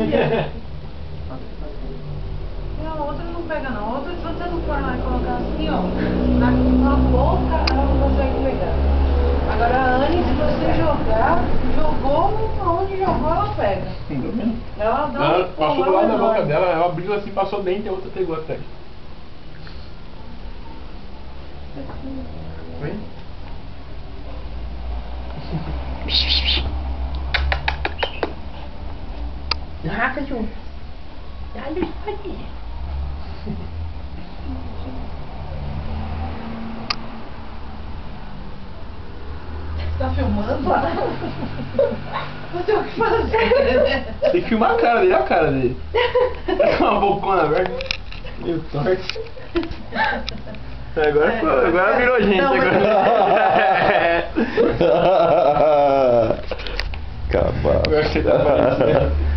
Olha. E a outra não pega não. A outra, se você não for lá e colocar assim, ó, na boca, ela não consegue pegar. Agora a Anne, se você jogar, jogou, aonde jogou, ela pega. Ela dá Ela um passou do lado da enorme. boca dela, ela abriu assim, passou dentro e a outra pegou atrás. Vem. Ah, cachorro. Olha isso aqui. Tá filmando? Não tem o que fazer. Tem que filmar a cara dele, olha a cara dele. Tá com uma bocona aberta. Meio torto. Agora virou gente. Não, mas- Agora você tá parecendo.